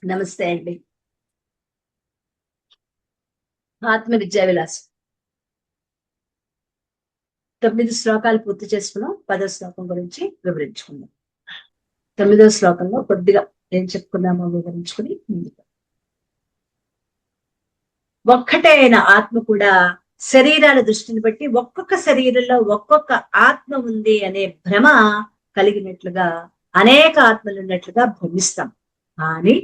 నమస్తే అండి. ఆత్మ విద్యా విలాసం 9 శ్లోకాలు పూర్తి చేసుకున్నాం. 10వ శ్లోకం గురించి వివరించుకుందాం. 9వ శ్లోకంలో కొద్దిగా ఏం చెప్పుకున్నామో వివరించుకుని ముందుకు. ఒక్కటే అయిన ఆత్మ కూడా శరీరాల దృష్టిని బట్టి ఒక్కొక్క శరీరంలో ఒక్కొక్క ఆత్మ ఉంది అనే భ్రమ కలిగినట్లుగా అనేక ఆత్మలు ఉన్నట్లుగా భ్రమిస్తాం. కానీ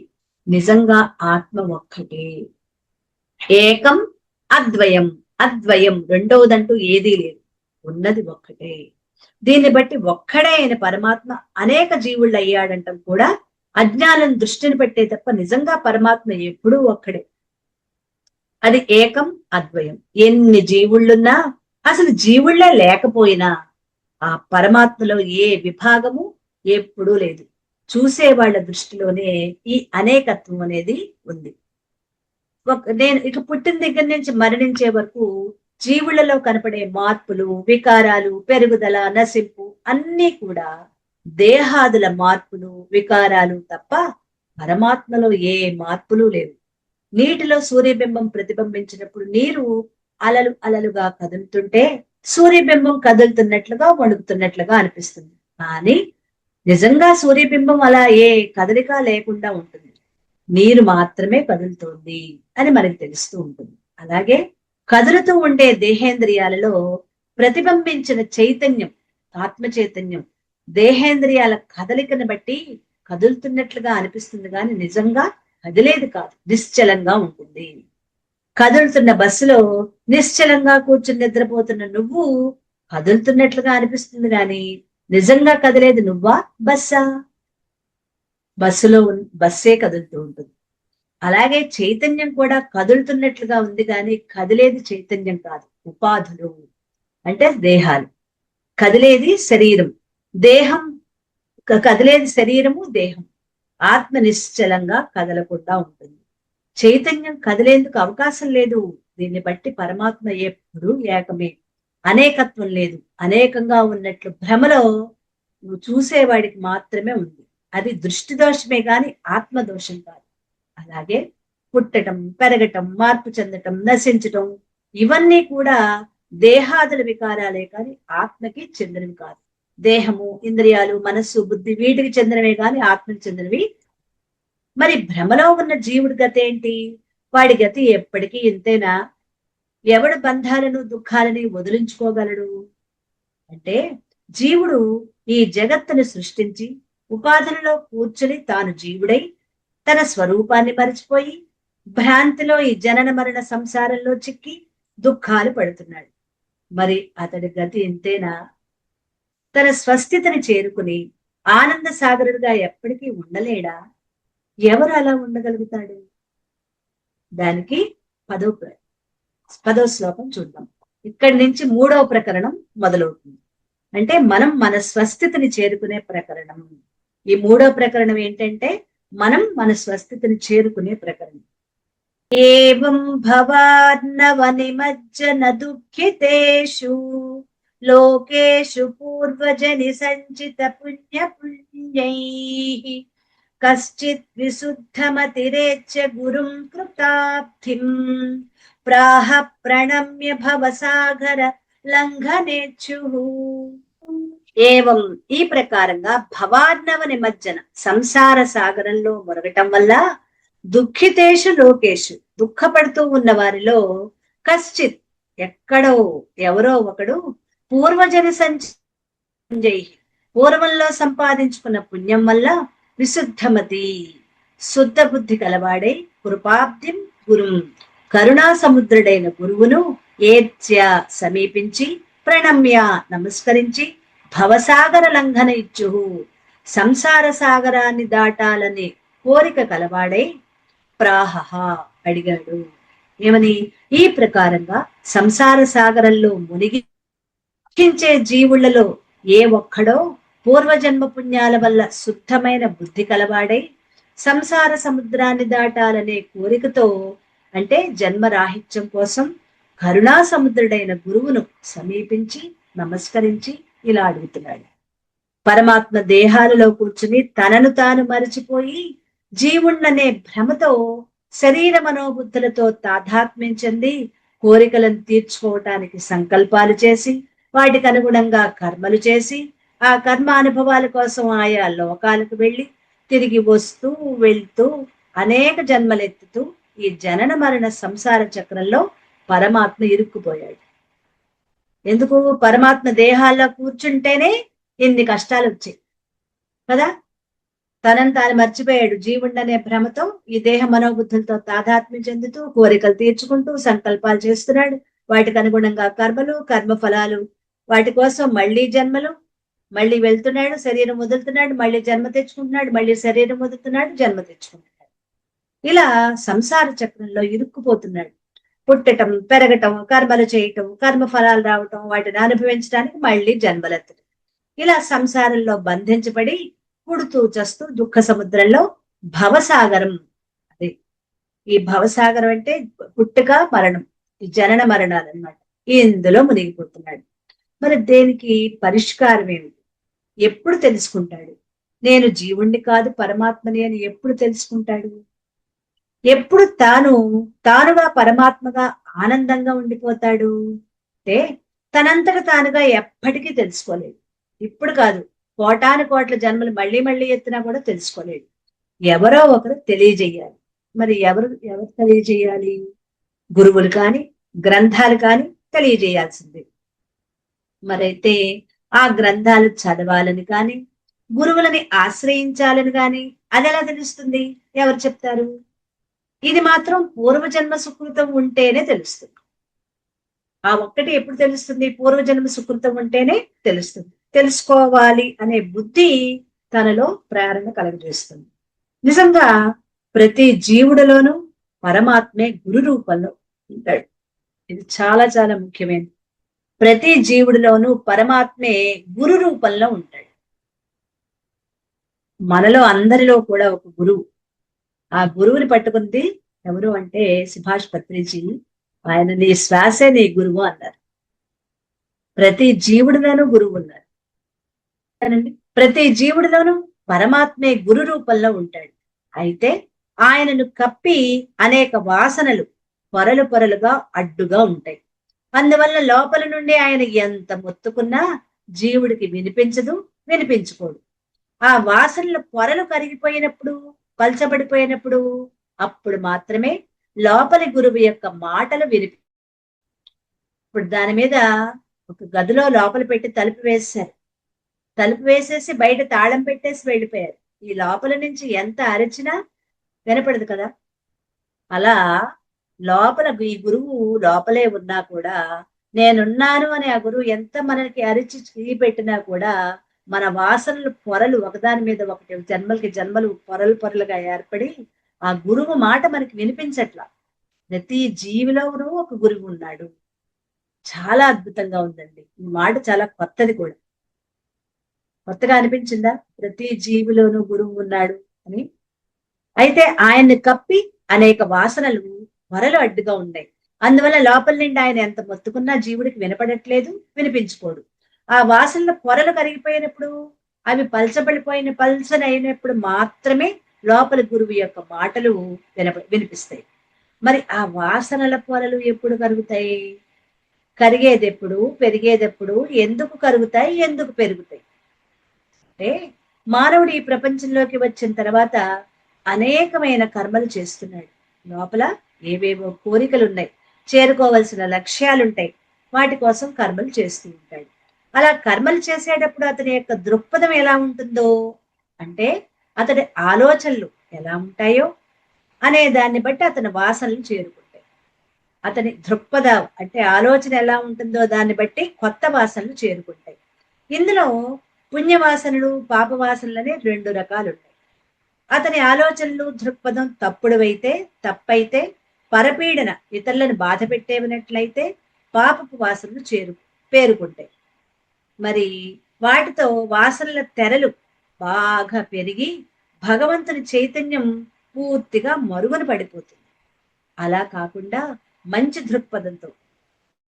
నిజంగా ఆత్మ ఒక్కటే, ఏకం అద్వయం. అద్వయం రెండవదంటూ ఏదీ లేదు, ఉన్నది ఒక్కటే. దీన్ని బట్టి ఒక్కడే అయిన పరమాత్మ అనేక జీవుళ్ళు అయ్యాడంటాం కూడా అజ్ఞానం దృష్టిని పెట్టే తప్ప నిజంగా పరమాత్మ ఎప్పుడూ ఒక్కడే. అది ఏకం అద్వయం. ఎన్ని జీవుళ్ళున్నా, అసలు జీవుళ్లే లేకపోయినా ఆ పరమాత్మలో ఏ విభాగము ఎప్పుడూ లేదు. చూసే వాళ్ళ దృష్టిలోనే ఈ అనేకత్వం అనేది ఉంది. నేను ఇక పుట్టిన దగ్గర నుంచి మరణించే వరకు జీవులలో కనపడే మార్పులు, వికారాలు, పెరుగుదల, నశింపు అన్నీ కూడా దేహాదుల మార్పులు, వికారాలు తప్ప పరమాత్మలో ఏ మార్పులు లేవు. నీటిలో సూర్యబింబం ప్రతిబింబించినప్పుడు నీరు అలలు అలలుగా కదులుతుంటే సూర్యబింబం కదులుతున్నట్లుగా వణుకుతున్నట్లుగా అనిపిస్తుంది. కానీ నిజంగా సూర్యబింబం అలా ఏ కదలిక లేకుండా ఉంటుంది. నీరు మాత్రమే కదులుతోంది అని మనకి తెలుస్తూ ఉంటుంది. అలాగే కదులుతూ ఉండే దేహేంద్రియాలలో ప్రతిబింబించిన చైతన్యం, ఆత్మ చైతన్యం దేహేంద్రియాల కదలికను బట్టి కదులుతున్నట్లుగా అనిపిస్తుంది, కానీ నిజంగా కదిలేదు కాదు, నిశ్చలంగా ఉంటుంది. కదులుతున్న బస్సులో నిశ్చలంగా కూర్చుని నిద్రపోతున్న నువ్వు కదులుతున్నట్లుగా అనిపిస్తుంది, కానీ నిజంగా కదిలేదు నువ్వా బస్సా? బస్సులో బస్సే కదులుతూ ఉంటుంది. అలాగే చైతన్యం కూడా కదులుతున్నట్లుగా ఉంది, కానీ కదిలేది చైతన్యం కాదు, ఉపాధులు అంటే దేహాలు. కదిలేది శరీరం, దేహం కదిలేది శరీరము, దేహం. ఆత్మ నిశ్చలంగా కదలకుండా ఉంటుంది. చైతన్యం కదిలేందుకు అవకాశం లేదు. దీన్ని బట్టి పరమాత్మ ఎప్పుడు ఏకమే, అనేకత్వం లేదు. అనేకంగా ఉన్నట్లు భ్రమలో నువ్వు చూసేవాడికి మాత్రమే ఉంది. అది దృష్టి దోషమే గాని ఆత్మ దోషం కాదు. అలాగే పుట్టటం, పెరగటం, మార్పు చెందటం, నశించటం ఇవన్నీ కూడా దేహాదుల వికారాలే కానీ ఆత్మకి చెందినవి కాదు. దేహము, ఇంద్రియాలు, మనస్సు, బుద్ధి వీటికి చెందినవే గాని ఆత్మకి చెందినవి. మరి భ్రమలో ఉన్న జీవుడి గతి ఏంటి? వాడి గతి ఎప్పటికీ ఇంతేనా? ఎవడు బంధాలను దుఃఖాలని వదిలించుకోగలడు? అంటే జీవుడు ఈ జగత్తును సృష్టించి ఉపాధులలో కూర్చుని తాను జీవుడై తన స్వరూపాన్ని మరిచిపోయి భ్రాంతిలో ఈ జనన మరణ సంసారంలో చిక్కి దుఃఖాలు పడుతున్నాడు. మరి అతడి గతి ఇంతేనా? తన స్వస్థితిని చేరుకుని ఆనంద సాగరుడుగా ఎప్పటికీ ఉండలేడా? ఎవరు అలా ఉండగలుగుతాడు? దానికి 10వ శ్లోకం చూద్దాం. ఇక్కడి నుంచి 3వ ప్రకరణం మొదలవుతుంది. అంటే మనం మన స్వస్థితిని చేరుకునే ప్రకరణం. ఈ 3వ ప్రకరణం ఏంటంటే మనం మన స్వస్థితిని చేరుకునే ప్రకరణం. ఏవం భవార్ణవ నిమజ్జన దుఃఖితేషు లోకేషు పూర్వజని సంచిత పుణ్య పుణ్యైః కశ్చిత్ విశుద్ధమతిరేచ్య గురుం కృతాబ్ధిం ప్రాహ ప్రణమ్య భవసాగర లంఘనేచ్చుః. ఏవం ఈ ప్రకారంగా భవార్ణవ నిమజ్జన సంసార సాగరంలో మురగటం వల్ల దుఃఖితేషు లోకేషు దుఃఖపడుతూ ఉన్న వారిలో కశ్చిత్ ఎక్కడో ఎవరో ఒకడు పూర్వజన సంజయ్ పూర్వంలో సంపాదించుకున్న పుణ్యం వల్ల విశుద్ధమతి శుద్ధ బుద్ధి కలవాడై కృపాబ్ధిం గురుం కరుణా సముద్రుడైన గురువును ఏత్య సమీపించి ప్రణమ్య నమస్కరించి భవసాగర లంఘన ఇచ్చు సంసార సాగరాన్ని దాటాలనే కోరిక కలవాడై ప్రాహ అడిగాడు. ఏమని? ఈ ప్రకారంగా సంసార సాగరంలో మునిగించే జీవులలో ఏ ఒక్కడో పూర్వజన్మ పుణ్యాల వల్ల శుద్ధమైన బుద్ధి కలవాడై సంసార సముద్రాన్ని దాటాలనే కోరికతో, అంటే జన్మరాహిత్యం కోసం కరుణా సముద్రుడైన గురువును సమీపించి నమస్కరించి ఇలా అడుగుతున్నాడు. పరమాత్మ దేహాలలో కూర్చుని తనను తాను మరిచిపోయి జీవుణ్ణనే భ్రమతో శరీర మనోబుద్ధులతో తాదాత్మ్యం చెంది కోరికలను తీర్చుకోవటానికి సంకల్పాలు చేసి వాటికి అనుగుణంగా కర్మలు చేసి ఆ కర్మ అనుభవాల కోసం ఆయా లోకాలకు వెళ్ళి తిరిగి వస్తూ వెళ్తూ అనేక జన్మలెత్తుతూ ఈ జనన మరణ సంసార చక్రంలో పరమాత్మ ఇరుక్కుపోయాడు. ఎందుకు? పరమాత్మ దేహాల్లో కూర్చుంటేనే ఇన్ని కష్టాలు వచ్చాయి కదా. తనని తాను మర్చిపోయాడు. జీవుండనే భ్రమతో ఈ దేహ మనోబుద్ధులతో తాదాత్మ్యం చెందుతూ కోరికలు తీర్చుకుంటూ సంకల్పాలు చేస్తున్నాడు. వాటికి అనుగుణంగా కర్మలు, కర్మ ఫలాలు, వాటి కోసం మళ్ళీ జన్మలు, మళ్ళీ వెళ్తున్నాడు, శరీరం వదులుతున్నాడు, మళ్ళీ జన్మ తెచ్చుకుంటున్నాడు, మళ్ళీ శరీరం వదులుతున్నాడు, జన్మ తెచ్చుకుంటున్నాడు. ఇలా సంసార చక్రంలో ఇరుక్కుపోతున్నాడు. పుట్టటం, పెరగటం, కర్మలు చేయటం, కర్మ ఫలాలు రావటం, వాటిని అనుభవించడానికి మళ్ళీ జన్మలెత్తడం. ఇలా సంసారంలో బంధించబడి పుడుతూ చస్తూ దుఃఖ సముద్రంలో భవసాగరం. అది ఈ భవసాగరం అంటే పుట్టుక మరణం, ఈ జనన మరణాలు అన్నమాట. ఇందులో మునిగిపోతున్నాడు. మరి దేనికి పరిష్కారం ఏమిటి? ఎప్పుడు తెలుసుకుంటాడు? నేను జీవుణ్ణి కాదు పరమాత్మని అని ఎప్పుడు తెలుసుకుంటాడు? ఎప్పుడు తానుగా పరమాత్మగా ఆనందంగా ఉండిపోతాడు అంటే తనంతట తానుగా ఎప్పటికీ తెలుసుకోలేడు. ఇప్పుడు కాదు, కోటాను కోట్ల జన్మలు మళ్ళీ మళ్ళీ ఎత్తినా కూడా తెలుసుకోలేడు. ఎవరో ఒకరు తెలియజేయాలి. మరి ఎవరు తెలియజేయాలి? గురువులు కాని గ్రంథాలు కాని తెలియజేయాల్సిందే. మరైతే ఆ గ్రంథాలు చదవాలని కాని గురువులని ఆశ్రయించాలని కాని అది ఎలా తెలుస్తుంది? ఎవరు చెప్తారు? ఇది మాత్రం పూర్వజన్మ సుకృతం ఉంటేనే తెలుస్తుంది. ఆ ఒక్కటి ఎప్పుడు తెలుస్తుంది? పూర్వజన్మ సుకృతం ఉంటేనే తెలుస్తుంది. తెలుసుకోవాలి అనే బుద్ధి తనలో ప్రేరణ కలుగజేస్తుంది. నిజంగా ప్రతి జీవుడిలోనూ పరమాత్మే గురు రూపంలో ఉంటాడు. ఇది చాలా చాలా ముఖ్యమైనది. ప్రతి జీవుడిలోనూ పరమాత్మే గురు రూపంలో ఉంటాడు. మనలో అందరిలో కూడా ఒక గురువు. ఆ గురువుని పట్టుకుంది ఎవరు అంటే సుభాష్ పత్రిజీ. ఆయన నీ శ్వాసే నీ గురువు అన్నారు. ప్రతి జీవుడిలోనూ గురువు ఉన్నారు. ప్రతి జీవుడిలోనూ పరమాత్మే గురు రూపంలో ఉంటాడు. అయితే ఆయనను కప్పి అనేక వాసనలు పొరలు పొరలుగా అడ్డుగా ఉంటాయి. అందువల్ల లోపల నుండి ఆయన ఎంత మొత్తుకున్నా జీవుడికి వినిపించదు, వినిపించుకోడు. ఆ వాసనల పొరలు కరిగిపోయినప్పుడు, పల్చబడిపోయినప్పుడు అప్పుడు మాత్రమే లోపలి గురువు యొక్క మాటలు ఇప్పుడు దాని మీద ఒక గదిలో లోపల పెట్టి తలుపు వేశారు. తలుపు వేసేసి బయట తాళం పెట్టేసి వెళ్ళిపోయారు. ఈ లోపల నుంచి ఎంత అరిచినా వినపడదు కదా. అలా లోపల ఈ గురువు లోపలే ఉన్నా కూడా నేనున్నాను అని ఆ గురువు ఎంత మనకి అరిచి పెట్టినా కూడా మన వాసనలు పొరలు ఒకదాని మీద ఒకటి జన్మలకి జన్మలు పొరలు పొరలుగా ఏర్పడి ఆ గురువు మాట మనకి వినిపించట్లా. ప్రతి జీవిలోనూ ఒక గురువు ఉన్నాడు. చాలా అద్భుతంగా ఉందండి. ఈ మాట చాలా కొత్తది కూడా. కొత్తగా అనిపించిందా? ప్రతి జీవిలోనూ గురువు ఉన్నాడు అని. అయితే ఆయన్ని కప్పి అనేక వాసనలు పొరలు అడ్డుగా ఉన్నాయి. అందువల్ల లోపల నుండి ఆయన ఎంత మొత్తుకున్నా జీవుడికి వినపడట్లేదు, వినిపించుకోడు. ఆ వాసనల పొరలు కరిగిపోయినప్పుడు, అవి పల్చనైనప్పుడు మాత్రమే లోపల గురువు యొక్క మాటలు వినిపిస్తాయి. మరి ఆ వాసనల పొరలు ఎప్పుడు కరుగుతాయి? కరిగేదెప్పుడు, పెరిగేదెప్పుడు, ఎందుకు కరుగుతాయి, ఎందుకు పెరుగుతాయి అంటే మానవుడు ఈ ప్రపంచంలోకి వచ్చిన తర్వాత అనేకమైన కర్మలు చేస్తున్నాడు. లోపల ఏవేవో కోరికలు ఉన్నాయి, చేరుకోవలసిన లక్ష్యాలుంటాయి. వాటి కోసం కర్మలు చేస్తూ ఉంటాడు. అలా కర్మలు చేసేటప్పుడు అతని యొక్క దృక్పథం ఎలా ఉంటుందో అంటే అతడి ఆలోచనలు ఎలా ఉంటాయో అనే దాన్ని బట్టి అతని వాసనలు చేరుకుంటాయి. అతని దృక్పథం అంటే ఆలోచన ఎలా ఉంటుందో దాన్ని బట్టి కొత్త వాసనలు చేరుకుంటాయి. ఇందులో పుణ్యవాసనలు, పాపవాసనలు అనే 2 రకాలు ఉంటాయి. అతని ఆలోచనలు, దృక్పథం తప్పైతే పరపీడన ఇతరులను బాధ పెట్టేవినట్లయితే పాపపు వాసనలు పేరుకుంటాయి. మరి వాటితో వాసనల తెరలు బాగా పెరిగి భగవంతుని చైతన్యం పూర్తిగా మరుగున పడిపోతుంది. అలా కాకుండా మంచి దృక్పథంతో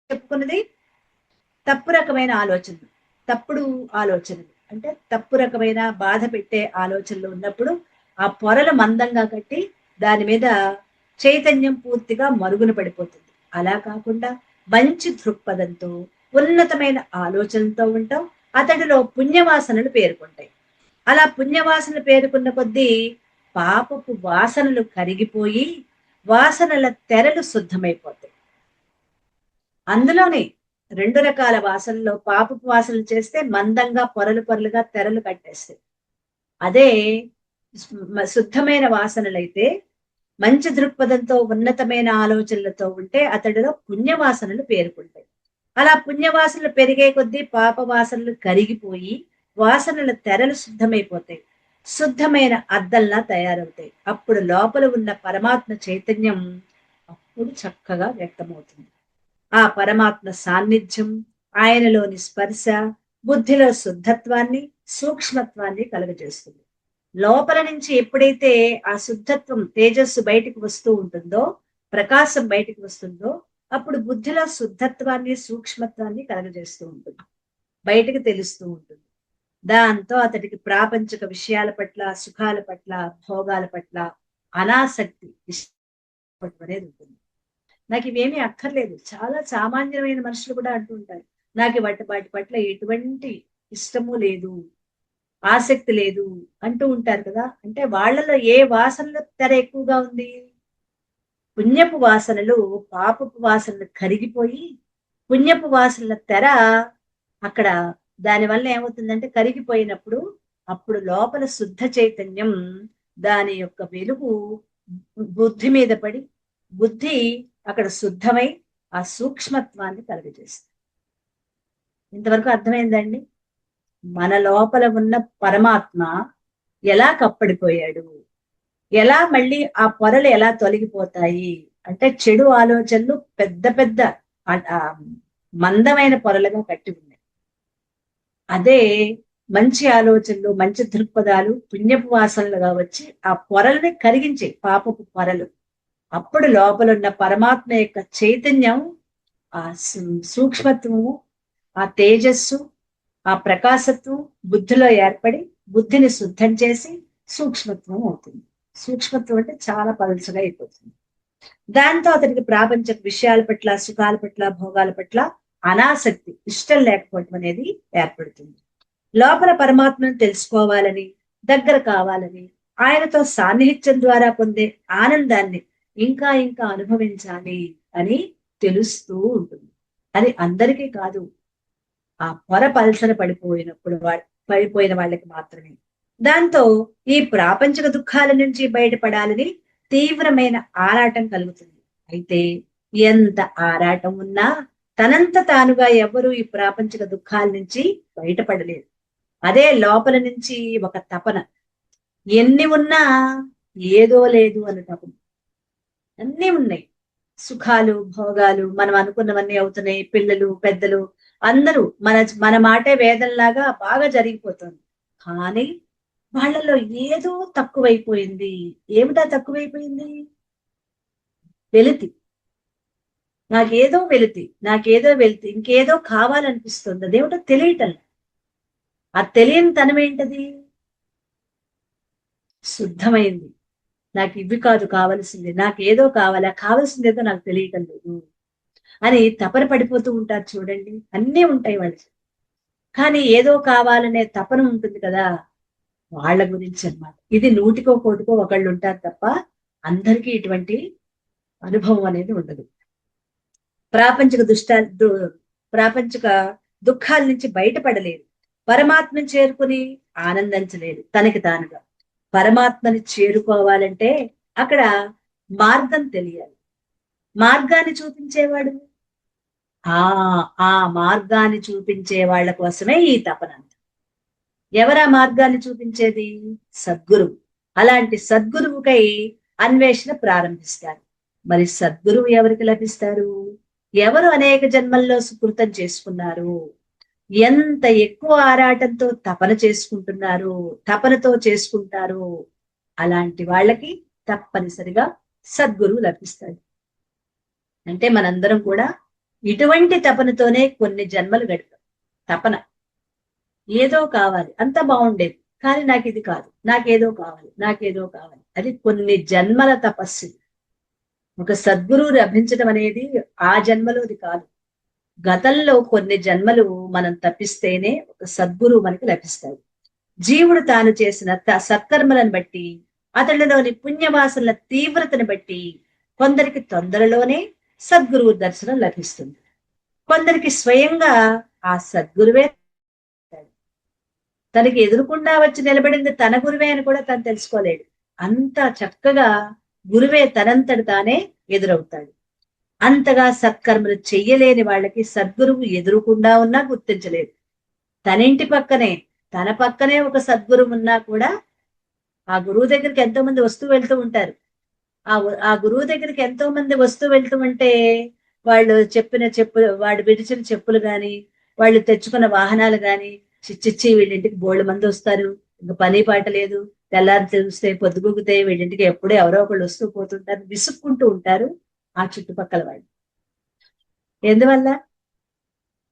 చెప్పుకున్నది తప్పు రకమైన తప్పుడు ఆలోచనలు అంటే తప్పు రకమైన బాధ పెట్టే ఆలోచనలు ఉన్నప్పుడు ఆ పొరలు మందంగా కట్టి దాని మీద చైతన్యం పూర్తిగా మరుగున పడిపోతుంది. అలా కాకుండా మంచి దృక్పథంతో ఉన్నతమైన ఆలోచనతో ఉంటాం. అతడిలో పుణ్యవాసనలు పేరుకుంటాయి. అలా పుణ్యవాసనలు పేరుకున్న కొద్దీ పాపపు వాసనలు కరిగిపోయి వాసనల తెరలు శుద్ధమైపోతాయి. అందులోనే 2 రకాల వాసనలో పాపపు వాసనలు చేస్తే మందంగా పొరలు పొరలుగా తెరలు కట్టేస్తాయి. అదే శుద్ధమైన వాసనలైతే మంచి దృక్పథంతో ఉన్నతమైన ఆలోచనలతో ఉంటే అతడిలో పుణ్యవాసనలు పేరుకుంటాయి. అలా పుణ్యవాసనలు పెరిగే కొద్దీ పాప వాసనలు కరిగిపోయి వాసనల తెరలు శుద్ధమైపోతాయి. శుద్ధమైన అద్దంలా తయారవుతాయి. అప్పుడు లోపల ఉన్న పరమాత్మ చైతన్యం అప్పుడు చక్కగా వ్యక్తమవుతుంది. ఆ పరమాత్మ సాన్నిధ్యం, ఆయనలోని స్పర్శ బుద్ధిలో శుద్ధత్వాన్ని, సూక్ష్మత్వాన్ని కలుగజేస్తుంది. లోపల నుంచి ఎప్పుడైతే ఆ శుద్ధత్వం తేజస్సు బయటికి వస్తూ ఉంటుందో, ప్రకాశం బయటికి వస్తుందో, అప్పుడు బుద్ధిలో శుద్ధత్వాన్ని, సూక్ష్మత్వాన్ని కలుగజేస్తూ ఉంటుంది, బయటికి తెలుస్తూ ఉంటుంది. దాంతో అతడికి ప్రాపంచిక విషయాల పట్ల, సుఖాల పట్ల, భోగాల పట్ల అనాసక్తి అనేది ఉంటుంది. నాకు ఇవేమీ అక్కర్లేదు. చాలా సామాన్యమైన మనుషులు కూడా అంటూ ఉంటారు, నాకు వాటి పట్ల ఎటువంటి ఇష్టము లేదు, ఆసక్తి లేదు అంటూ ఉంటారు కదా. అంటే వాళ్ళలో ఏ వాసనల తెర ఎక్కువగా ఉంది? పుణ్యపు వాసనలు పాపపు వాసనలు కరిగిపోయి పుణ్యపు వాసనల తెర అక్కడ దానివల్ల ఏమవుతుందంటే కరిగిపోయినప్పుడు అప్పుడు లోపల శుద్ధ చైతన్యం దాని యొక్క వెలుగు బుద్ధి మీద పడి బుద్ధి అక్కడ శుద్ధమై ఆ సూక్ష్మత్వాన్ని కలుగజేస్తుంది. ఇంతవరకు అర్థమైందండి? మన లోపల ఉన్న పరమాత్మ ఎలా కప్పడిపోయాడు, ఎలా మళ్ళీ ఆ పొరలు ఎలా తొలగిపోతాయి అంటే చెడు ఆలోచనలు పెద్ద పెద్ద మందమైన పొరలుగా కట్టి ఉన్నాయి. అదే మంచి ఆలోచనలు, మంచి దృక్పథాలు పుణ్యపు వాసనలుగా వచ్చి ఆ పొరల్ని కరిగించే పాపపు పొరలు. అప్పుడు లోపల ఉన్న పరమాత్మ యొక్క చైతన్యం, ఆ సూక్ష్మత్వము, ఆ తేజస్సు, ఆ ప్రకాశత్వం బుద్ధిలో ఏర్పడి బుద్ధిని శుద్ధం చేసి సూక్ష్మత్వం అవుతుంది. సూక్ష్మత్వం అంటే చాలా పలుచగా అయిపోతుంది. దాంతో అతనికి ప్రాపంచక విషయాల పట్ల, సుఖాల పట్ల, భోగాల పట్ల అనాసక్తి, ఇష్టం లేకపోవటం అనేది ఏర్పడుతుంది. లోపల పరమాత్మను తెలుసుకోవాలని, దగ్గర కావాలని, ఆయనతో సాన్నిహిత్యం ద్వారా పొందే ఆనందాన్ని ఇంకా ఇంకా అనుభవించాలి అని తెలుస్తూ ఉంటుంది. అది అందరికీ కాదు, ఆ పొర పల్సన పడిపోయిన వాళ్ళకి మాత్రమే. దాంతో ఈ ప్రాపంచిక దుఃఖాల నుంచి బయటపడాలని తీవ్రమైన ఆరాటం కలుగుతుంది. అయితే ఎంత ఆరాటం ఉన్నా తనంత తానుగా ఎవరు ఈ ప్రాపంచిక దుఃఖాల నుంచి బయటపడలేదు. అదే లోపల నుంచి ఒక తపన, ఎన్ని ఉన్నా ఏదో లేదు అన్న తపన. అన్నీ ఉన్నాయి, సుఖాలు, భోగాలు, మనం అనుకున్నవన్నీ అవుతున్నాయి, పిల్లలు, పెద్దలు అందరూ మన మాటే వేదంలాగా బాగా జరిగిపోతుంది. కానీ వాళ్ళలో ఏదో తక్కువైపోయింది. ఏమిటా తక్కువైపోయింది? వెలితి. నాకేదో వెలితి, ఇంకేదో కావాలనిపిస్తుంది. అదేమిటో తెలియటం. ఆ తెలియని తనం ఏంటది? శుద్ధమైంది. నాకు ఇవి కాదు కావలసింది, నాకేదో కావాలి, కావలసింది ఏదో నాకు తెలియటం లేదు అని తపన పడిపోతూ ఉంటారు చూడండి. అన్నీ ఉంటాయి వాళ్ళకి, కానీ ఏదో కావాలనే తపన ఉంటుంది కదా, వాళ్ళ గురించి అన్నమాట. ఇది 100కో 1 ఒకళ్ళు ఉంటారు తప్ప అందరికీ ఇటువంటి అనుభవం అనేది ఉండదు. ప్రాపంచిక ప్రాపంచిక దుఃఖాల నుంచి బయటపడలేదు, పరమాత్మను చేరుకుని ఆనందించలేదు తనకి తానుగా. పరమాత్మని చేరుకోవాలంటే అక్కడ మార్గం తెలియాలి. మార్గాన్ని చూపించేవాడు, ఆ మార్గాన్ని చూపించే వాళ్ళ కోసమే ఈ తపన. ఎవరా మార్గాన్ని చూపించేది? సద్గురువు. అలాంటి సద్గురువుకై అన్వేషణ ప్రారంభిస్తారు. మరి సద్గురువు ఎవరికి లభిస్తారు? ఎవరు అనేక జన్మల్లో సుకృతం చేసుకున్నారు, ఎంత ఎక్కువ ఆరాటంతో తపన చేసుకుంటున్నారు, తపనతో చేసుకుంటారు, అలాంటి వాళ్ళకి తప్పనిసరిగా సద్గురువు లభిస్తాడు. అంటే మనందరం కూడా ఇటువంటి తపనతోనే కొన్ని జన్మలు గడిపాం. తపన ఏదో కావాలి, అంత బాగుండేది, కానీ నాకు ఇది కాదు, నాకేదో కావాలి, నాకేదో కావాలి. అది కొన్ని జన్మల తపస్సు. ఒక సద్గురువు లభించడం అనేది ఆ జన్మలోది కాదు. గతంలో కొన్ని జన్మలు మనం తప్పిస్తేనే ఒక సద్గురువు మనకి లభిస్తాడు. జీవుడు తాను చేసిన సత్కర్మలను బట్టి, అతడిలోని పుణ్యవాసనల తీవ్రతను బట్టి కొందరికి తొందరలోనే సద్గురువు దర్శనం లభిస్తుంది. కొందరికి స్వయంగా ఆ సద్గురువే తనకి ఎదురుకుండా వచ్చి నిలబడింది తన గురువే అని కూడా తను తెలుసుకోలేడు. అంత చక్కగా గురువే తనంతటి తానే ఎదురవుతాడు. అంతగా సత్కర్మలు చెయ్యలేని వాళ్ళకి సద్గురువు ఎదురుకుండా ఉన్నా గుర్తించలేదు. తనింటి పక్కనే, తన పక్కనే ఒక సద్గురువు ఉన్నా కూడా ఆ గురువు దగ్గరికి ఎంతో మంది వస్తూ వెళ్తూ ఉంటారు. ఆ గురువు దగ్గరికి ఎంతో మంది వస్తూ వెళ్తూ ఉంటే వాళ్ళు చెప్పిన చెప్పులు, వాడు విడిచిన చెప్పులు గాని, వాళ్ళు తెచ్చుకున్న వాహనాలు గాని, చిచ్చిచ్చి వీళ్ళింటికి బోళ్ళ మంది వస్తారు, ఇంకా పని పాట లేదు, తెల్లారి చూస్తే పొద్దుగుగితే వీళ్ళింటికి ఎప్పుడూ ఎవరో ఒకళ్ళు వస్తూ పోతుంటారు, విసుక్కుంటూ ఉంటారు ఆ చుట్టుపక్కల వాళ్ళు. ఎందువల్ల?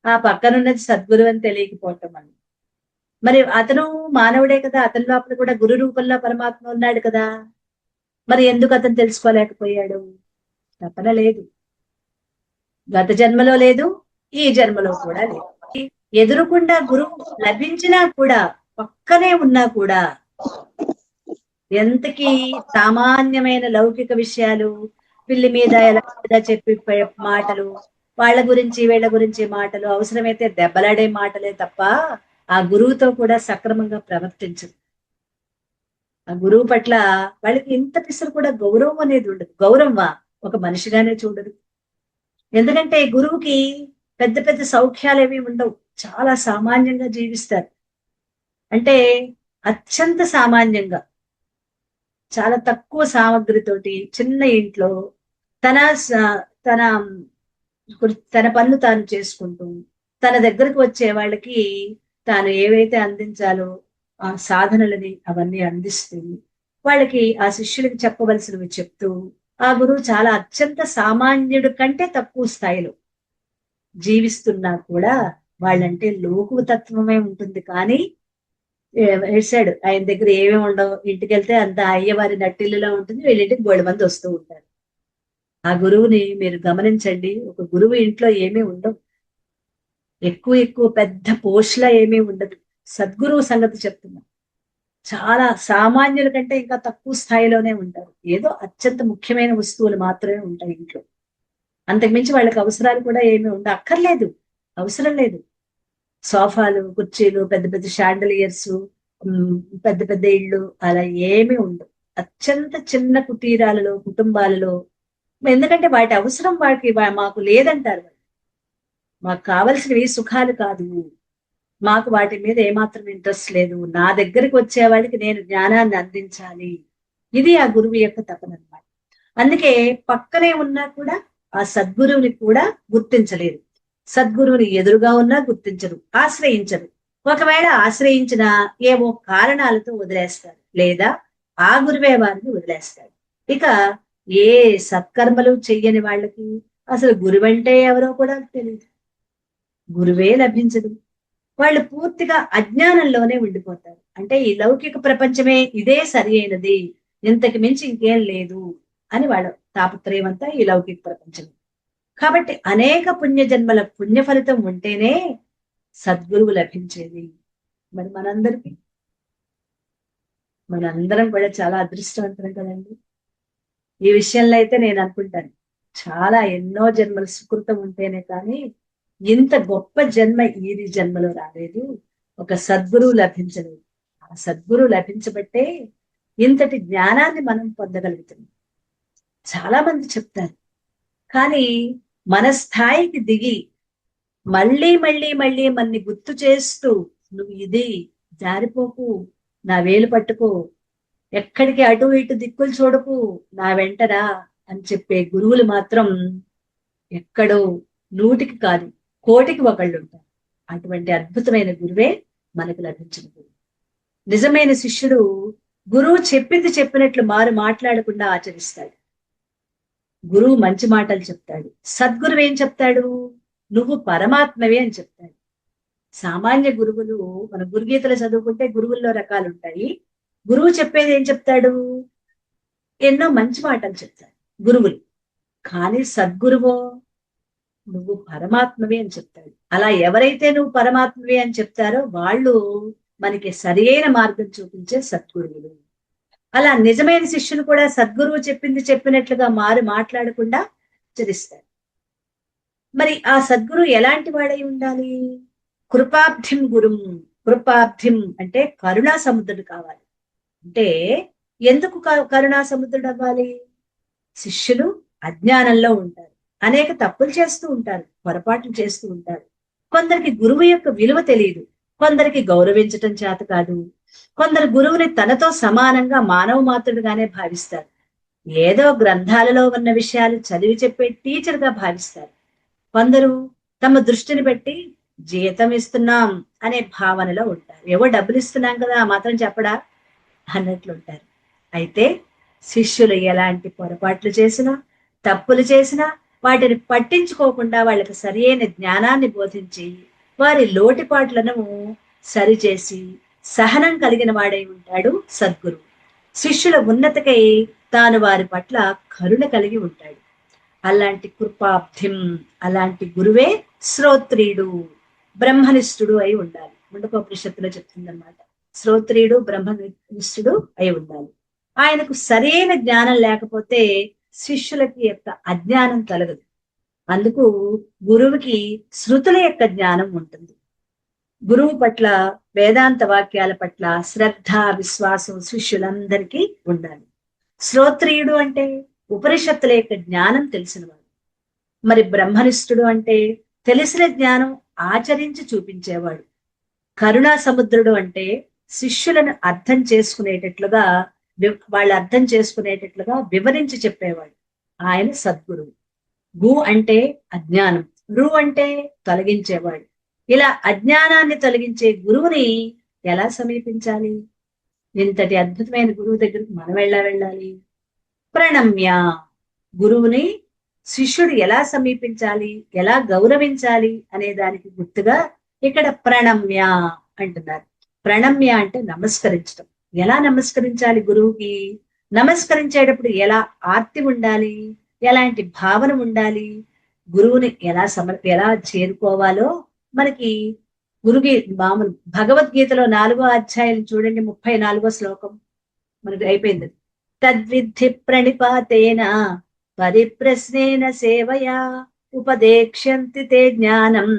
ఆ పక్కనున్నది సద్గురువు అని తెలియకపోవటం వల్ల. మరి అతను మానవుడే కదా, అతని లోపల కూడా గురు రూపంలో పరమాత్మ ఉన్నాడు కదా, మరి ఎందుకు అతను తెలుసుకోలేకపోయాడు? తపన లేదు, గత జన్మలో లేదు, ఈ జన్మలో కూడా లేదు. ఎదురుకుండా గురువు లభించినా కూడా, పక్కనే ఉన్నా కూడా, ఎంతకీ సామాన్యమైన లౌకిక విషయాలు, పిల్లి మీద ఎలా చెప్పి మాటలు, వాళ్ళ గురించి వీళ్ళ గురించి మాటలు, అవసరమైతే దెబ్బలాడే మాటలే తప్ప ఆ గురువుతో కూడా సక్రమంగా ప్రవర్తించదు. ఆ గురువు పట్ల వాళ్ళకి ఇంత పిసరు కూడా గౌరవం అనేది ఉండదు. గౌరవమా? ఒక మనిషిగానే చూడదు. ఎందుకంటే గురువుకి పెద్ద పెద్ద సౌఖ్యాలు ఏవి ఉండవు, చాలా సామాన్యంగా జీవిస్తారు. అంటే అత్యంత సామాన్యంగా, చాలా తక్కువ సామగ్రితోటి, చిన్న ఇంట్లో తన తన తన పనులు తాను చేసుకుంటూ, తన దగ్గరకు వచ్చే వాళ్ళకి తాను ఏవైతే అందించాలో ఆ సాధనలని అవన్నీ అందిస్తుంది. వాళ్ళకి ఆ శిష్యులకి చెప్పవలసినవి చెప్తూ, ఆ గురువు చాలా అత్యంత సామాన్యుడి కంటే తక్కువ స్థాయిలో జీవిస్తున్నా కూడా వాళ్ళంటే లోకు తత్వమే ఉంటుంది. కానీ వేసాడు ఆయన దగ్గర ఏమేమి ఉండవు, ఇంటికి వెళ్తే అంత అయ్యవారి నట్టిల్లులో ఉంటుంది, వీళ్ళింటికి బోళ్ళ మంది వస్తూ ఉంటారు. ఆ గురువుని మీరు గమనించండి, ఒక గురువు ఇంట్లో ఏమీ ఉండవు, ఎక్కువ ఎక్కువ పెద్ద పోస్టులా ఏమీ ఉండదు. సద్గురువు సంగతి చెప్తున్నా, చాలా సామాన్యుల కంటే ఇంకా తక్కువ స్థాయిలోనే ఉంటారు. ఏదో అత్యంత ముఖ్యమైన వస్తువులు మాత్రమే ఉంటాయి ఇంట్లో. అంతకుమించి వాళ్ళకి అవసరాలు కూడా ఏమీ అక్కర్లేదు, అవసరం లేదు. సోఫాలు, కుర్చీలు, పెద్ద పెద్ద షాండలియర్స్, పెద్ద పెద్ద ఇళ్ళు అలా ఏమీ ఉండవు. అత్యంత చిన్న కుటీరాలలో, కుటుంబాలలో. ఎందుకంటే వాటి అవసరం వాటికి మాకు లేదంటారు. మాకు కావలసినవి సుఖాలు కాదు, మాకు వాటి మీద ఏమాత్రం ఇంట్రెస్ట్ లేదు, నా దగ్గరికి వచ్చే వాళ్ళకి నేను జ్ఞానాన్ని అందించాలి. ఇది ఆ గురువు యొక్క తపన అన్నమాట. అందుకే పక్కనే ఉన్నా కూడా ఆ సద్గురువుని కూడా గుర్తించలేదు. సద్గురువుని ఎదురుగా ఉన్నా గుర్తించరు, ఆశ్రయించరు. ఒకవేళ ఆశ్రయించిన ఏవో కారణాలతో వదిలేస్తారు, లేదా ఆ గురువే వారిని వదిలేస్తారు. ఇక ఏ సత్కర్మలు చెయ్యని వాళ్ళకి అసలు గురువంటే ఎవరో కూడా తెలియదు, గురువే లభించదు. వాళ్ళు పూర్తిగా అజ్ఞానంలోనే ఉండిపోతారు. అంటే ఈ లౌకిక ప్రపంచమే ఇదే సరి అయినది, ఇంతకు మించి ఇంకేం లేదు అని వాళ్ళ తాపత్రయం అంతా ఈ లౌకిక ప్రపంచం. కాబట్టి అనేక పుణ్యజన్మల పుణ్య ఫలితం ఉంటేనే సద్గురువు లభించేది. మరి మనందరం కూడా చాలా అదృష్టవంతులం కదండి. ఈ విషయంలో అయితే నేను అనుకుంటాను, చాలా ఎన్నో జన్మల సుకృతం ఉంటేనే కానీ ఇంత గొప్ప జన్మ ఈ జన్మలో రాలేదు, ఒక సద్గురువు లభించలేదు. ఆ సద్గురువు లభించబట్టే ఇంతటి జ్ఞానాన్ని మనం పొందగలుగుతున్నాం. చాలా మంది చెప్తారు, కానీ మన స్థాయికి దిగి మళ్ళీ మళ్ళీ మళ్ళీ మన్ని గుర్తు చేస్తూ, నువ్వు ఇది జారిపోకు, నా వేలు పట్టుకో, ఎక్కడికి అటు ఇటు దిక్కులు చూడకు, నా వెంటరా అని చెప్పే గురువులు మాత్రం ఎక్కడో 100కి కాదు, 1,000,000కి ఒకళ్ళు ఉంటారు. అటువంటి అద్భుతమైన గురువే మనకు లభించిన గురువు. నిజమైన శిష్యుడు గురువు చెప్పింది చెప్పినట్లు మాట్లాడకుండా ఆచరిస్తాడు. గురువు మంచి మాటలు చెప్తాడు. సద్గురువు ఏం చెప్తాడు? నువ్వు పరమాత్మవే అని చెప్తాడు. సామాన్య గురువులు, మన గురుగీతలు చదువుకుంటే గురువుల్లో రకాలు ఉంటాయి. గురువు చెప్పేది ఏం చెప్తాడు? ఎన్నో మంచి మాటలు చెప్తాడు గురువులు. కానీ సద్గురువో నువ్వు పరమాత్మవి అని చెప్తాడు. అలా ఎవరైతే నువ్వు పరమాత్మవి అని చెప్తారో వాళ్ళు మనకి సరియైన మార్గం చూపించే సద్గురువులు. అలా నిజమైన శిష్యులు కూడా సద్గురువు చెప్పింది చెప్పినట్లుగా మాట్లాడకుండా చరిస్తారు. మరి ఆ సద్గురు ఎలాంటి వాడై ఉండాలి? కృపాబ్ధిం గురుం. కృపాబ్ధిం అంటే కరుణా సముద్రుడు కావాలి. అంటే ఎందుకు కరుణా సముద్రుడు అవ్వాలి? శిష్యులు అజ్ఞానంలో ఉంటారు, అనేక తప్పులు చేస్తూ ఉంటారు, పొరపాట్లు చేస్తూ ఉంటారు. కొందరికి గురువు యొక్క విలువ తెలియదు, కొందరికి గౌరవించటం చేత కాదు, కొందరు గురువుని తనతో సమానంగా మానవ మాత్రుడుగానే భావిస్తారు. ఏదో గ్రంథాలలో ఉన్న విషయాలు చదివి చెప్పే టీచర్ గా భావిస్తారు. కొందరు తమ దృష్టిని పెట్టి జీతం ఇస్తున్నాం అనే భావనలో ఉంటారు. ఏవో డబ్బులు ఇస్తున్నాం కదా మాత్రం చెప్పడా అన్నట్లుంటారు. అయితే శిష్యులు ఎలాంటి పొరపాట్లు చేసినా, తప్పులు చేసినా వాటిని పట్టించుకోకుండా వాళ్ళకి సరియైన జ్ఞానాన్ని బోధించి వారి లోటుపాట్లను సరిచేసి సహనం కలిగిన వాడై ఉంటాడు సద్గురు. శిష్యుల ఉన్నతికై తాను వారి పట్ల కరుణ కలిగి ఉంటాడు. అలాంటి కృపాబ్ధిం, అలాంటి గురువే శ్రోత్రియుడు, బ్రహ్మనిష్ఠుడు అయి ఉండాలి. ముండకోపనిషత్తులో చెప్తుందన్నమాట. శ్రోత్రియుడు బ్రహ్మనిష్ఠుడు అయి ఉండాలి. ఆయనకు సరైన జ్ఞానం లేకపోతే శిష్యులకి యొక్క అజ్ఞానం కలగదు. అందుకు గురువుకి శృతుల యొక్క జ్ఞానం ఉంటుంది. గురువు పట్ల, వేదాంత వాక్యాల పట్ల శ్రద్ధ, విశ్వాసం శిష్యులందరికీ ఉండాలి. శ్రోత్రియుడు అంటే ఉపనిషత్తుల యొక్క జ్ఞానం తెలిసినవాడు. మరి బ్రహ్మనిష్ఠుడు అంటే తెలిసిన జ్ఞానం ఆచరించి చూపించేవాడు. కరుణా సముద్రుడు అంటే శిష్యులను అర్థం చేసుకునేటట్లుగా, వాళ్ళు అర్థం చేసుకునేటట్లుగా వివరించి చెప్పేవాడు. ఆయన సద్గురువు. గు అంటే అజ్ఞానం, రు అంటే తొలగించేవాడు. ఇలా అజ్ఞానాన్ని తొలగించే గురువుని ఎలా సమీపించాలి? ఇంతటి అద్భుతమైన గురువు దగ్గరికి మనం వెళ్ళాలి? ప్రణమ్య. గురువుని శిష్యుడు ఎలా సమీపించాలి, ఎలా గౌరవించాలి అనే దానికి గుర్తుగా ఇక్కడ ప్రణమ్య అంటున్నారు. ప్రణమ్య అంటే నమస్కరించడం. ఎలా నమస్కరించాలి గురువుకి? నమస్కరించేటప్పుడు ఎలా ఆర్తి ఉండాలి, ఎలాంటి భావన ఉండాలి, గురువుని ఎలా చేరుకోవాలో మనకి మామూలు భగవద్గీతలో 4వ అధ్యాయం చూడండి, 34వ శ్లోకం మనకి అయిపోయింది. తద్విద్ధి ప్రణిపాతేన పరిప్రశ్నేన సేవయా ఉపదేక్ష్యంతి తే జ్ఞానం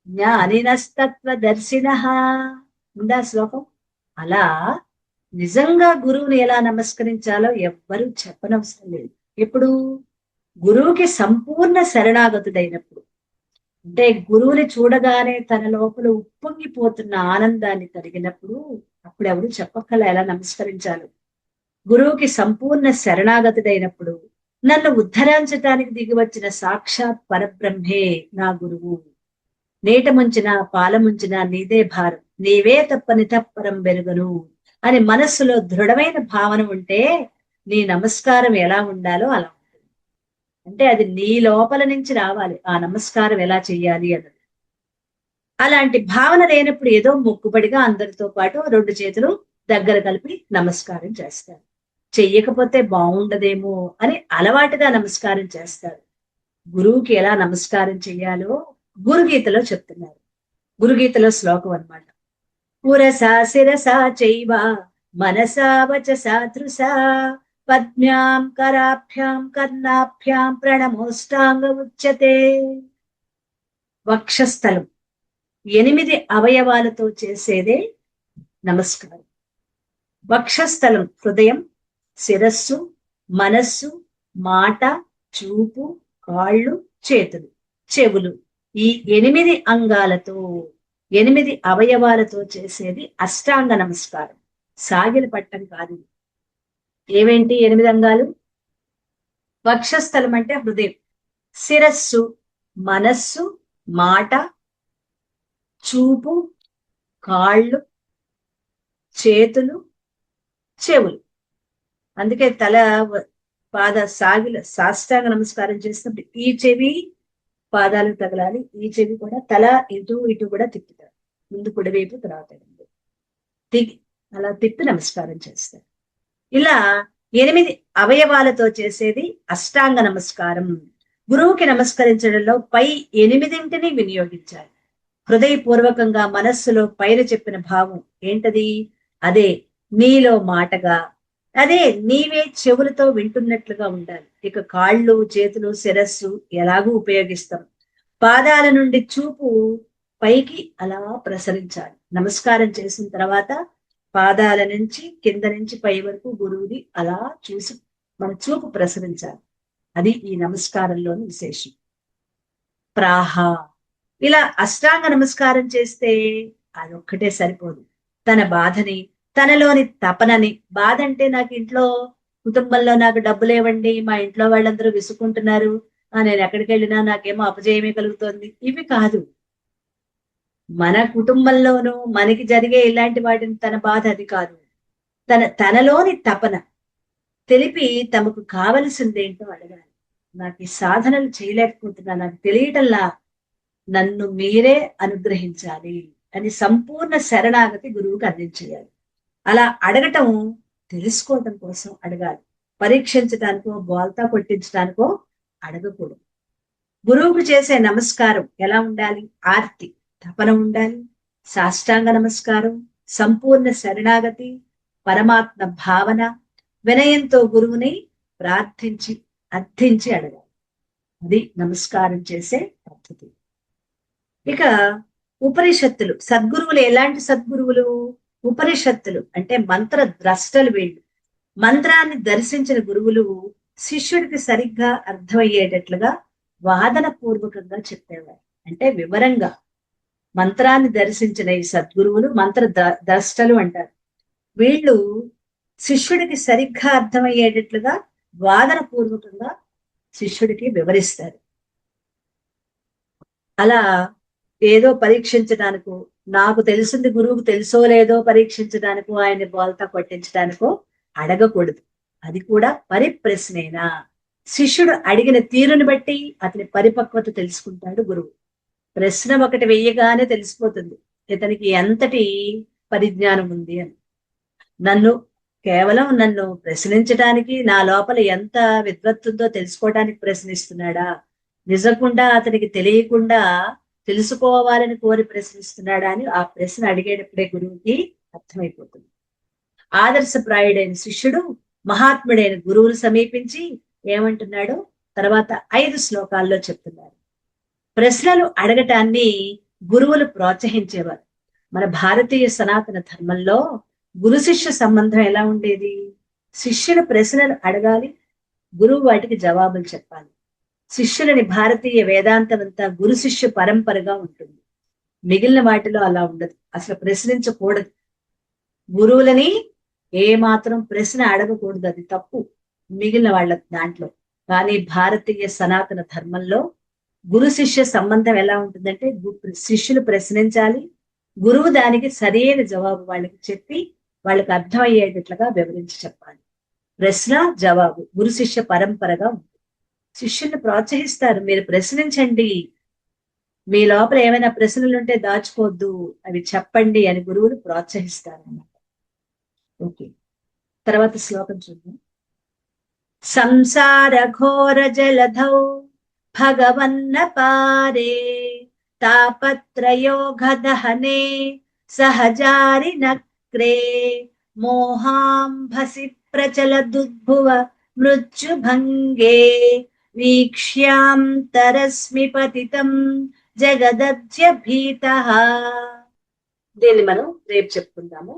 జ్ఞానినస్తత్వదర్శినః. ఉందా శ్లోకం? అలా నిజంగా గురువుని ఎలా నమస్కరించాలో ఎవ్వరూ చెప్పనవసరం లేదు. ఇప్పుడు గురువుకి సంపూర్ణ శరణాగతుడైనప్పుడు, అంటే గురువుని చూడగానే తన లోపల ఉప్పొంగిపోతున్న ఆనందాన్ని కలిగినప్పుడు అప్పుడు ఎవరు చెప్పక్కల ఎలా నమస్కరించాలి. గురువుకి సంపూర్ణ శరణాగతుడైనప్పుడు, నన్ను ఉద్ధరించటానికి దిగివచ్చిన సాక్షాత్ పరబ్రహ్మే నా గురువు, నీట ముంచిన పాలముంచిన నీదే భారం, నీవే తప్పని తప్పరం వెలుగను అని మనస్సులో దృఢమైన భావన ఉంటే నీ నమస్కారం ఎలా ఉండాలో అలా ఉంటుంది. అంటే అది నీ లోపల నుంచి రావాలి, ఆ నమస్కారం ఎలా చెయ్యాలి అన్నది. అలాంటి భావన లేనప్పుడు ఏదో మొక్కుబడిగా అందరితో పాటు 2 చేతులు దగ్గర కలిపి నమస్కారం చేస్తారు. చెయ్యకపోతే బాగుండదేమో అని అలవాటుగా నమస్కారం చేస్తారు. గురువుకి ఎలా నమస్కారం చెయ్యాలో గురుగీతలో చెప్తున్నారు. గురుగీతలో శ్లోకం అన్నమాట. పురసా శిరసా చైవ మనసా వచసా ధృసా పద్మ్యాం కరాభ్యాం కర్ణాభ్యాం ప్రణమోష్టాంగ ఉచ్యతే. వక్షస్థలం 8 అవయవాలతో చేసేదే నమస్కారం. వక్షస్థలం హృదయం, శిరస్సు, మనస్సు, మాట, చూపు, కాళ్ళు, చేతులు, చెవులు, ఈ 8 అంగాలతో, 8 అవయవాలతో చేసేది అష్టాంగ నమస్కారం. సాగిల పట్టం కాదు. ఏవేంటి 8 అంగాలు? వక్షస్థలం అంటే హృదయం, శిరస్సు, మనస్సు, మాట, చూపు, కాళ్ళు, చేతులు, చెవులు. అందుకే తల పాద సాగిల సాష్టాంగ నమస్కారం చేసినప్పుడు ఈ చెవి పాదాలు తగలాలి. ఈ చెవి కూడా తల ఇటు ఇటు కూడా తిప్పుతారు. ముందు కుడివైపు, తర్వాత తిగి అలా తిప్పి నమస్కారం చేస్తారు. ఇలా 8 అవయవాలతో చేసేది అష్టాంగ నమస్కారం. గురువుకి నమస్కరించడంలో పై 8ంటిని వినియోగించాలి. హృదయపూర్వకంగా మనస్సులో పైన చెప్పిన భావం ఏంటది? అదే నీలో మాటగా, అదే నీవే చెవులతో వింటున్నట్లుగా ఉండాలి. ఇక కాళ్ళు, చేతులు, శిరస్సు ఎలాగూ ఉపయోగిస్తాం. పాదాల నుండి చూపు పైకి అలా ప్రసరించాలి. నమస్కారం చేసిన తర్వాత పాదాల నుంచి కింద నుంచి పై వరకు గురువుని అలా చూసి మన చూపు ప్రసరించాలి. అది ఈ నమస్కారంలోని విశేషం. ప్రాహ ఇలా అష్టాంగ నమస్కారం చేస్తే అదొక్కటే సరిపోదు. తన బాధని, తనలోని తపనని, బాధ అంటే నాకు ఇంట్లో కుటుంబంలో నాకు డబ్బులేవండి, మా ఇంట్లో వాళ్ళందరూ విసుకుంటున్నారు, నేను ఎక్కడికి వెళ్ళినా నాకేమో అపజయమే కలుగుతోంది, ఇవి కాదు. మన కుటుంబంలోనూ మనకి జరిగే ఇలాంటి వాటిని తన బాధ అది కాదు. తనలోని తపన తెలిపి తమకు కావలసిందేంటో అడగాలి. నాకు ఈ సాధనలు చేయలేకపోతున్నా, నాకు తెలియటంలా, నన్ను మీరే అనుగ్రహించాలి అని సంపూర్ణ శరణాగతి గురువుకి అందించేయాలి. అలా అడగటం తెలుసుకోవటం కోసం అడగాలి. పరీక్షించడానికో బోల్తా కొట్టించడానికో అడగకూడదు. గురువుకు చేసే నమస్కారం ఎలా ఉండాలి? ఆర్తి, తపన ఉండాలి. సాష్టాంగ నమస్కారం, సంపూర్ణ శరణాగతి, పరమాత్మ భావన, వినయంతో గురువుని ప్రార్థించి అర్థించి అడగాలి. అది నమస్కారం చేసే పద్ధతి. ఇక ఉపనిషత్తులు, సద్గురువులు ఎలాంటి సద్గురువులు? ఉపనిషత్తులు అంటే మంత్ర ద్రష్టలు. వీళ్ళు మంత్రాన్ని దర్శించిన గురువులు శిష్యుడికి సరిగ్గా అర్థమయ్యేటట్లుగా వాదన పూర్వకంగా చెప్పేవారు. అంటే వివరంగా మంత్రాన్ని దర్శించిన ఈ సద్గురువులు మంత్ర ద్రష్టలు అంటారు. వీళ్ళు శిష్యుడికి సరిగ్గా అర్థమయ్యేటట్లుగా వాదన పూర్వకంగా శిష్యుడికి వివరిస్తారు. అలా ఏదో పరీక్షించడానికో, నాకు తెలిసింది గురువుకు తెలుసో లేదో పరీక్షించడానికో, ఆయన్ని బోల్తా కొట్టించడానికో అడగకూడదు. అది కూడా పరిప్రశ్నేనా. శిష్యుడు అడిగిన తీరుని బట్టి అతని పరిపక్వత తెలుసుకుంటాడు గురువు. ప్రశ్న ఒకటి వెయ్యగానే తెలిసిపోతుంది ఇతనికి ఎంతటి పరిజ్ఞానం ఉంది అని. కేవలం నన్ను ప్రశ్నించడానికి, నా లోపల ఎంత విద్వత్తుందో తెలుసుకోవడానికి ప్రశ్నిస్తున్నాడా, నిజకుండా అతనికి తెలియకుండా తెలుసుకోవాలని కోరి ప్రశ్నిస్తున్నాడా అని ఆ ప్రశ్న అడిగేటప్పుడే గురువుకి అర్థమైపోతుంది. ఆదర్శప్రాయుడైన శిష్యుడు మహాత్ముడైన గురువును సమీపించి ఏమంటున్నాడో తర్వాత 5 శ్లోకాల్లో చెప్తున్నారు. ప్రశ్నలు అడగటాన్ని గురువులు ప్రోత్సహించేవారు. మన భారతీయ సనాతన ధర్మంలో గురు శిష్య సంబంధం ఎలా ఉండేది? శిష్యులు ప్రశ్నలు అడగాలి, గురువు వాటికి జవాబులు చెప్పాలి. శిష్యులని భారతీయ వేదాంతం అంతా గురు శిష్య పరంపరగా ఉంటుంది. మిగిలిన వాటిలో అలా ఉండదు. అసలు ప్రశ్నించకూడదు. గురువులని ఏ మాత్రం ప్రశ్న అడగకూడదు, అది తప్పు మిగిలిన వాళ్ళ దాంట్లో. కానీ భారతీయ సనాతన ధర్మంలో గురు శిష్య సంబంధం ఎలా ఉంటుందంటే శిష్యులు ప్రశ్నించాలి, గురువు దానికి సరైన జవాబు వాళ్ళకి చెప్పి వాళ్ళకి అర్థమయ్యేటట్లుగా వివరించి చెప్పాలి. ప్రశ్న జవాబు గురు శిష్య పరంపరగా ఉంటుంది. శిష్యుల్ని ప్రోత్సహిస్తారు, మీరు ప్రశ్నించండి, మీ లోపల ఏమైనా ప్రశ్నలు ఉంటే దాచుకోవద్దు, అవి చెప్పండి అని గురువులు ప్రోత్సహిస్తారు అన్నమాట. ఓకే, తర్వాత శ్లోకం చూద్దాం. సంసార ఘోర జలధౌ భగవన్న పారే తాపత్రయోగ దహనే సహజారి నక్రే మోహాంభసి ప్రచలదుద్భువ మృత్యుభంగే వీక్ష్యాంతరస్మి పతితం జగదద్య భీతః. దీన్ని మనం రేపు చెప్పుకుందాము.